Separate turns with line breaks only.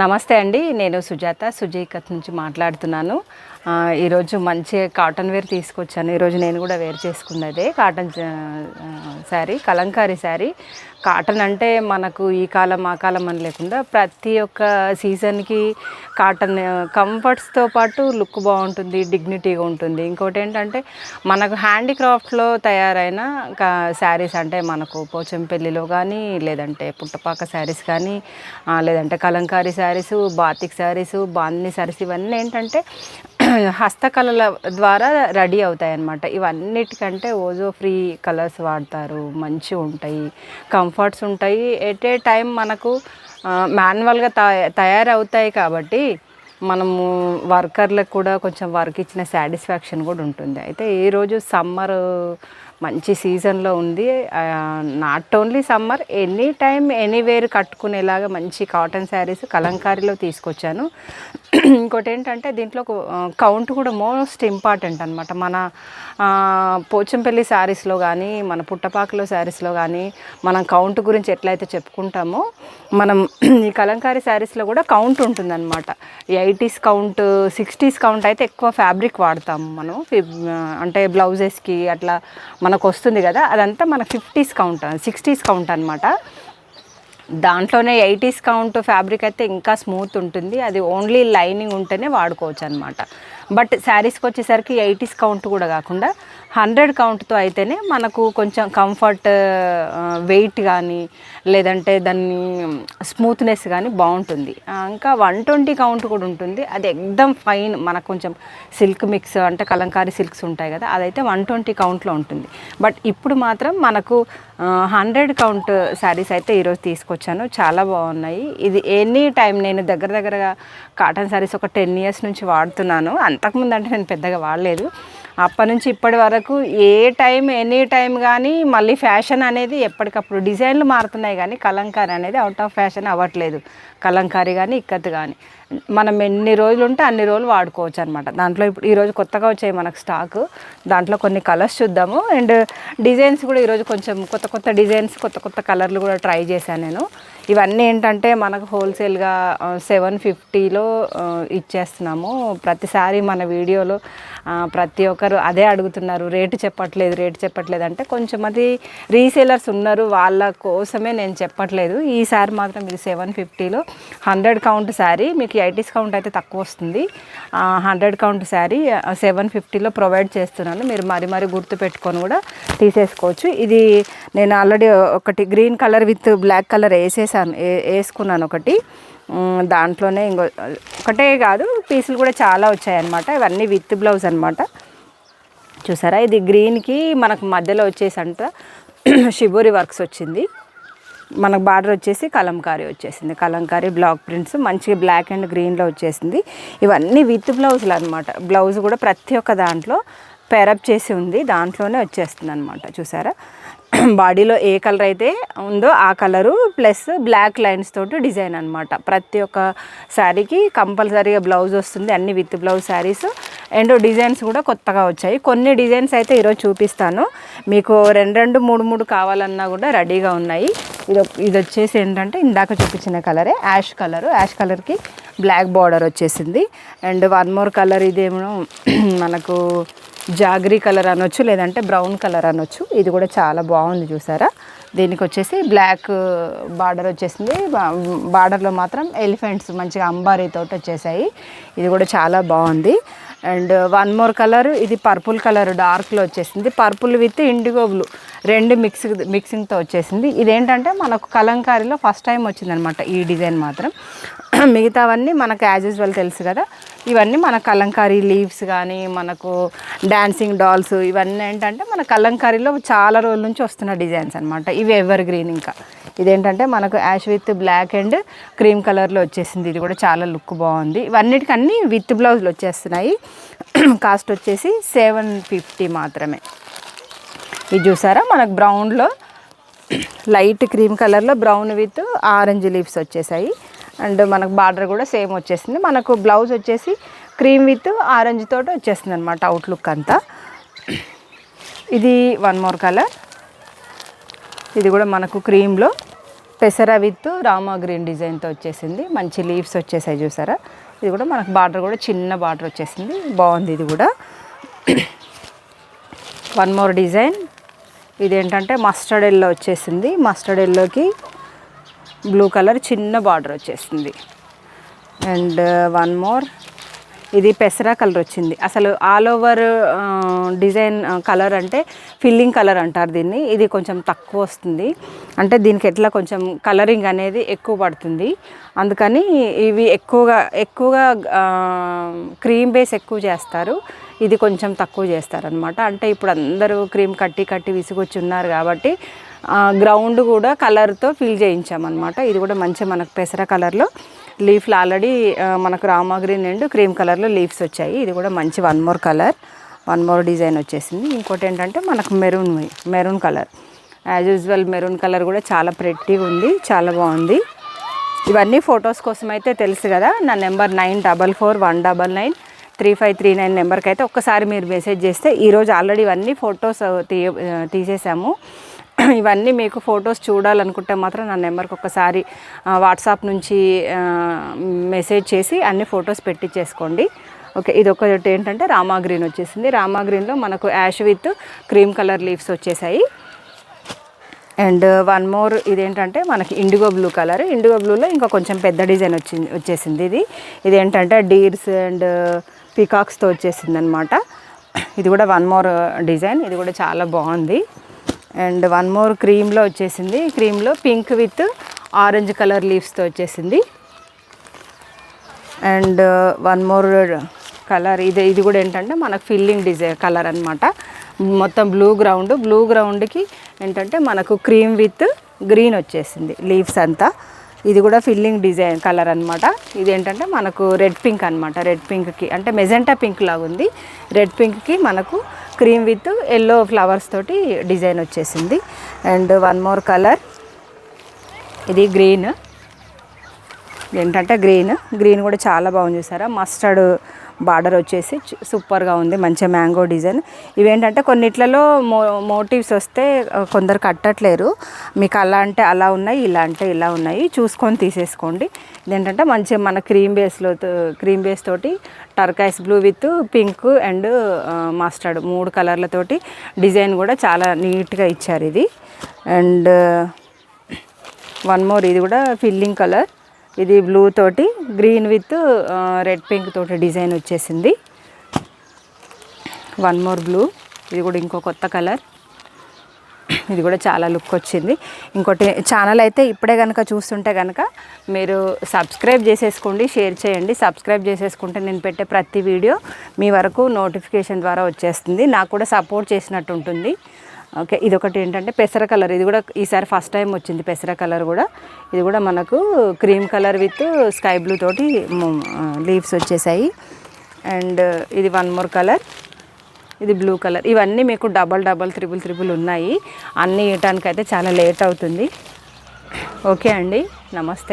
నమస్తే అండి. నేను సుజీకత్ నుంచి మాట్లాడుతున్నాను. ఈరోజు మంచి కాటన్ వేర్ తీసుకొచ్చాను. ఈరోజు నేను కూడా వేర్ చేసుకున్నదే కాటన్ శారీ, కలంకారీ శారీ. కాటన్ అంటే మనకు ఈ కాలం ఆ కాలం అని లేకుండా ప్రతి ఒక్క సీజన్కి కాటన్ కంఫర్ట్స్తో పాటు లుక్ బాగుంటుంది, డిగ్నిటీగా ఉంటుంది. ఇంకోటి ఏంటంటే మనకు హ్యాండీక్రాఫ్ట్లో తయారైన శారీస్ అంటే మనకు పోచంపల్లిలో కానీ, లేదంటే పుట్టపాక శారీస్ కానీ, లేదంటే కలంకారీ శారీసు, బాతిక్ శారీసు, బాందిని శారీస్ ఇవన్నీ ఏంటంటే హస్తకళల ద్వారా రెడీ అవుతాయి అన్నమాట. ఇవన్నిటికంటే ఓజో ఫ్రీ కలర్స్ వాడతారు, మంచిగా ఉంటాయి, కంఫర్ట్స్ ఉంటాయి. ఎట్ ఏ టైం మనకు మాన్యువల్గా తయారవుతాయి కాబట్టి మనము వర్కర్లకు కూడా కొంచెం వర్క్ ఇచ్చిన సాటిస్ఫాక్షన్ కూడా ఉంటుంది. అయితే ఈరోజు సమ్మర్ మంచి సీజన్లో ఉంది. Not only summer, any time anywhere కట్టుకునేలాగా మంచి కాటన్ శారీస్ కలంకారీలో తీసుకొచ్చాను. ఇంకోటి ఏంటంటే దీంట్లో కౌంట్ కూడా మోస్ట్ ఇంపార్టెంట్ అనమాట. మన పోచంపల్లి శారీస్లో కానీ, మన పుట్టపాకలో శారీస్లో కానీ మనం కౌంట్ గురించి ఎట్లయితే చెప్పుకుంటామో మనం ఈ కలంకారీ శారీస్లో కూడా కౌంట్ ఉంటుందన్నమాట. 80s కౌంట్, 60s కౌంట్ అయితే ఎక్కువ ఫ్యాబ్రిక్ వాడతాము మనం. అంటే బ్లౌజెస్కి అట్లా మనకు వస్తుంది కదా, అదంతా మన 50s కౌంట్, 60s కౌంట్ అనమాట. దాంట్లోనే 80s కౌంట్ ఫ్యాబ్రిక్ అయితే ఇంకా స్మూత్ ఉంటుంది. అది ఓన్లీ లైనింగ్ ఉంటేనే వాడుకోవచ్చు అనమాట. బట్ శారీస్కి వచ్చేసరికి 80s కౌంట్ కూడా కాకుండా 100 కౌంట్తో అయితేనే మనకు కొంచెం కంఫర్ట్, వెయిట్ కానీ లేదంటే దాన్ని స్మూత్నెస్ కానీ బాగుంటుంది. ఇంకా 120 కౌంట్ కూడా ఉంటుంది. అది ఎక్దమ్ ఫైన్, మనకు కొంచెం సిల్క్ మిక్స్ అంటే కలంకారీ సిల్క్స్ ఉంటాయి కదా, అదైతే 120 కౌంట్లో ఉంటుంది. బట్ ఇప్పుడు మాత్రం మనకు 100 కౌంట్ శారీస్ అయితే ఈరోజు తీసుకొచ్చాను. చాలా బాగున్నాయి. ఇది ఎనీ టైం నేను దగ్గరగా కాటన్ శారీస్ ఒక 10 years నుంచి వాడుతున్నాను. అంతకుముందు అంటే నేను పెద్దగా వాడలేదు. అప్పటి నుంచి ఇప్పటి వరకు ఏ టైం ఎనీ టైం కానీ మళ్ళీ ఫ్యాషన్ అనేది ఎప్పటికప్పుడు డిజైన్లు మారుతున్నాయి కానీ కలంకారీ అనేది అవుట్ ఆఫ్ ఫ్యాషన్ అవ్వట్లేదు. కలంకారీ కానీ ఇక్కత్ కానీ మనం ఎన్ని రోజులు ఉంటే అన్ని రోజులు వాడుకోవచ్చు అనమాట. దాంట్లో ఇప్పుడు ఈరోజు కొత్తగా వచ్చాయి మనకు స్టాకు. దాంట్లో కొన్ని కలర్స్ చూద్దాము. అండ్ డిజైన్స్ కూడా ఈరోజు కొంచెం కొత్త డిజైన్స్, కొత్త కలర్లు కూడా ట్రై చేశాను నేను. ఇవన్నీ ఏంటంటే మనకు హోల్సేల్గా 750లో ఇచ్చేస్తున్నాము. ప్రతిసారి మన వీడియోలో ప్రతి ఒక్కరు అదే అడుగుతున్నారు, రేటు చెప్పట్లేదు అంటే కొంచెం అది రీసేలర్స్ ఉన్నారు, వాళ్ళ కోసమే నేను చెప్పట్లేదు. ఈసారి మాత్రం ఇది 750లో 100 కౌంట్ శారీ. మీకు 80s కౌంట్ అయితే తక్కువ వస్తుంది. 100 కౌంట్ శారీ 750లో ప్రొవైడ్ చేస్తున్నాను. మీరు మరి గుర్తు పెట్టుకొని కూడా తీసేసుకోవచ్చు. ఇది నేను ఆల్రెడీ ఒకటి green colour with black colour వేసుకున్నాను ఒకటి. దాంట్లోనే ఒకటే కాదు, పీసులు కూడా చాలా వచ్చాయన్నమాట. ఇవన్నీ విత్ బ్లౌజ్ అనమాట. చూసారా, ఇది గ్రీన్కి మనకు మధ్యలో వచ్చేసి అంట షిబోరి వర్క్స్ వచ్చింది. మనకు బార్డర్ వచ్చేసి కలంకారీ వచ్చేసింది. కలంకారీ బ్లాక్ ప్రింట్స్ మంచిగా బ్లాక్ అండ్ గ్రీన్లో వచ్చేసింది. ఇవన్నీ విత్ బ్లౌజులు అనమాట. బ్లౌజ్ కూడా ప్రతి ఒక్క దాంట్లో పేరప్ చేసి ఉంది, దాంట్లోనే వచ్చేస్తుంది అనమాట. చూసారా, బాడీలో ఏ కలర్ అయితే ఉందో ఆ కలరు ప్లస్ బ్లాక్ లైన్స్ తోటి డిజైన్ అనమాట. ప్రతి ఒక్క శారీకి కంపల్సరీగా బ్లౌజ్ వస్తుంది. అన్ని with blouse saris and designs కూడా కొత్తగా వచ్చాయి. కొన్ని డిజైన్స్ అయితే ఈరోజు చూపిస్తాను మీకు. 2 3 కావాలన్నా కూడా రెడీగా ఉన్నాయి. ఇది వచ్చేసి ఏంటంటే ఇందాక చూపించిన కలరే, యాష్ కలర్కి బ్లాక్ బార్డర్ వచ్చేసింది. అండ్ వన్ మోర్ కలర్, ఇదేమో మనకు జాగరీ కలర్ అనొచ్చు, లేదంటే బ్రౌన్ కలర్ అనొచ్చు. ఇది కూడా చాలా బాగుంది. చూసారా, దీనికి వచ్చేసి బ్లాక్ బార్డర్ వచ్చేసింది. బార్డర్లో మాత్రం ఎలిఫెంట్స్ మంచిగా అంబారీతో వచ్చేసాయి. ఇది కూడా చాలా బాగుంది. అండ్ వన్ మోర్ కలర్, ఇది పర్పుల్ కలర్ డార్క్లో వచ్చేసింది. పర్పుల్ విత్ ఇండిగో బ్లూ 2 మిక్సింగ్తో వచ్చేసింది. ఇదేంటంటే మనకు కలంకారీలో ఫస్ట్ టైం వచ్చిందనమాట ఈ డిజైన్ మాత్రం. మిగతావన్నీ మనకు యాజ్ యూజువల్ తెలుసు కదా. ఇవన్నీ మన కలంకారీ లీవ్స్ కానీ, మనకు డాన్సింగ్ డాల్స్, ఇవన్నీ ఏంటంటే మన కలంకారీలో చాలా రోజుల నుంచి వస్తున్న డిజైన్స్ అనమాట. ఇవి ఎవర్ గ్రీన్. ఇంకా ఇదేంటంటే మనకు ash with black and cream కలర్లో వచ్చేసింది. ఇది కూడా చాలా లుక్ బాగుంది. ఇవన్నిటికీ అన్నీ విత్ బ్లౌజులు వచ్చేస్తున్నాయి. కాస్ట్ వచ్చేసి 750 మాత్రమే. ఇది చూసారా, మనకు బ్రౌన్లో లైట్ క్రీమ్ కలర్లో బ్రౌన్ విత్ ఆరెంజ్ లీవ్స్ వచ్చేసాయి. అండ్ మనకు బార్డర్ కూడా సేమ్ వచ్చేసింది. మనకు బ్లౌజ్ వచ్చేసి క్రీమ్ విత్ ఆరెంజ్ తోటి వచ్చేస్తుంది అనమాట అవుట్లుక్ అంతా. ఇది వన్ మోర్ కలర్, ఇది కూడా మనకు క్రీమ్లో పెసర విత్ రామా గ్రీన్ డిజైన్తో వచ్చేసింది. మంచి లీవ్స్ వచ్చేసాయి చూసారా. ఇది కూడా మనకు బార్డర్ కూడా చిన్న బార్డర్ వచ్చేసింది, బాగుంది ఇది కూడా. One more design. ఇదేంటంటే మస్టర్డ్ ఎల్లో వచ్చేసింది. మస్టర్డ్ ఎల్లోకి బ్లూ కలర్ చిన్న బార్డర్ వచ్చేసింది. And one more. ఇది పెసరా కలర్ వచ్చింది. అసలు ఆల్ ఓవర్ డిజైన్ కలర్ అంటే ఫిల్లింగ్ కలర్ అంటారు దీన్ని. ఇది కొంచెం తక్కువ వస్తుంది, అంటే దీనికి ఎట్లా కొంచెం కలరింగ్ అనేది ఎక్కువ పడుతుంది. అందుకని ఇవి ఎక్కువగా క్రీమ్ బేస్ ఎక్కువ చేస్తారు, ఇది కొంచెం తక్కువ చేస్తారనమాట. అంటే ఇప్పుడు అందరూ క్రీమ్ కట్టి విసుగొచ్చి ఉన్నారు కాబట్టి గ్రౌండ్ కూడా కలర్తో ఫిల్ చేయించామన్నమాట. ఇది కూడా మంచి మనకు పెసర కలర్లో లీఫ్లు ఆల్రెడీ మనకు రామా గ్రీన్ అండ్ క్రీమ్ కలర్లో లీవ్స్ వచ్చాయి. ఇది కూడా మంచి one more colour, one more design వచ్చేసింది. ఇంకోటి ఏంటంటే మనకు maroon colour, as usual maroon colour కూడా చాలా ప్రెట్టీగా ఉంది, చాలా బాగుంది. ఇవన్నీ ఫొటోస్ కోసం అయితే తెలుసు కదా, నా నెంబర్ 9441993539 నెంబర్కి అయితే ఒక్కసారి మీరు మెసేజ్ చేస్తే, ఈరోజు ఆల్రెడీ ఇవన్నీ ఫొటోస్ తీసేసాము. ఇవన్నీ మీకు ఫొటోస్ చూడాలనుకుంటే మాత్రం నా నెంబర్కి ఒక్కసారి వాట్సాప్ నుంచి మెసేజ్ చేసి అన్ని ఫొటోస్ పెట్టించేసుకోండి. ఓకే, ఇది ఒకటి ఏంటంటే రామా గ్రీన్ వచ్చేసింది. రామా గ్రీన్లో మనకు ash with cream colour leaves వచ్చేసాయి. And one more. ఇదేంటంటే మనకి ఇండిగో బ్లూ కలర్. ఇండిగో బ్లూలో ఇంకా కొంచెం పెద్ద డిజైన్ వచ్చేసింది. ఇదేంటంటే డీర్స్ అండ్ పీకాక్స్తో వచ్చేసింది అనమాట. ఇది కూడా వన్ మోర్ డిజైన్, ఇది కూడా చాలా బాగుంది. అండ్ వన్ మోర్ క్రీమ్లో వచ్చేసింది. క్రీమ్లో పింక్ విత్ ఆరెంజ్ కలర్ లీవ్స్తో వచ్చేసింది. And one more colour. ఇది కూడా ఏంటంటే మనకు ఫిల్లింగ్ డిజైన్ కలర్ అనమాట. మొత్తం బ్లూ గ్రౌండ్కి ఏంటంటే మనకు క్రీమ్ విత్ గ్రీన్ వచ్చేసింది లీవ్స్ అంతా. ఇది కూడా ఫిల్లింగ్ డిజైన్ కలర్ అనమాట. ఇదేంటంటే మనకు రెడ్ పింక్ అనమాట. రెడ్ పింక్కి అంటే మెజెంటా పింక్ లాగా ఉంది. రెడ్ పింక్కి మనకు క్రీమ్ విత్ ఎల్లో ఫ్లవర్స్ తోటి డిజైన్ వచ్చేసింది. And one more colour. ఇది గ్రీన్. ఏంటంటే గ్రీన్ కూడా చాలా బాగుంది చూసారా. మస్టర్డ్ బార్డర్ వచ్చేసి సూపర్గా ఉంది, మంచి మ్యాంగో డిజైన్. ఇవేంటంటే కొన్నిట్లలో మోటివ్స్ వస్తే కొందరు కట్టట్లేరు. మీకు అలా అంటే అలా ఉన్నాయి, ఇలా అంటే ఇలా ఉన్నాయి, చూసుకొని తీసేసుకోండి. ఇదేంటంటే మంచి మన క్రీమ్ బేస్ తోటి turquoise blue with pink and mustard 3 కలర్లతోటి డిజైన్ కూడా చాలా నీట్గా ఇచ్చారు ఇది. And one more. ఇది కూడా ఫిల్లింగ్ కలర్. ఇది బ్లూ తోటి గ్రీన్ విత్ రెడ్ పింక్ తోటి డిజైన్ వచ్చేసింది. One more blue. ఇది కూడా ఇంకో కొత్త కలర్. ఇది కూడా చాలా లుక్ వచ్చింది. ఇంకోటి ఛానల్ అయితే ఇప్పుడే కనుక చూస్తుంటే కనుక మీరు సబ్స్క్రైబ్ చేసేసుకోండి, షేర్ చేయండి. సబ్స్క్రైబ్ చేసేసుకుంటే నేను పెట్టే ప్రతి వీడియో మీ వరకు నోటిఫికేషన్ ద్వారా వచ్చేస్తుంది, నాకు కూడా సపోర్ట్ చేసినట్టు ఉంటుంది. ఓకే, ఇది ఒకటి ఏంటంటే పెసర కలర్. ఇది కూడా ఈసారి ఫస్ట్ టైం వచ్చింది పెసర కలర్ కూడా. ఇది కూడా మనకు cream colour with sky blue తోటి లీవ్స్ వచ్చేసాయి. అండ్ ఇది వన్ మోర్ కలర్. ఇది బ్లూ కలర్. ఇవన్నీ మీకు డబల్ త్రిబుల్ ఉన్నాయి. అన్నీ ఇవ్వటానికి అయితే చాలా లేట్ అవుతుంది. ఓకే అండి, నమస్తే.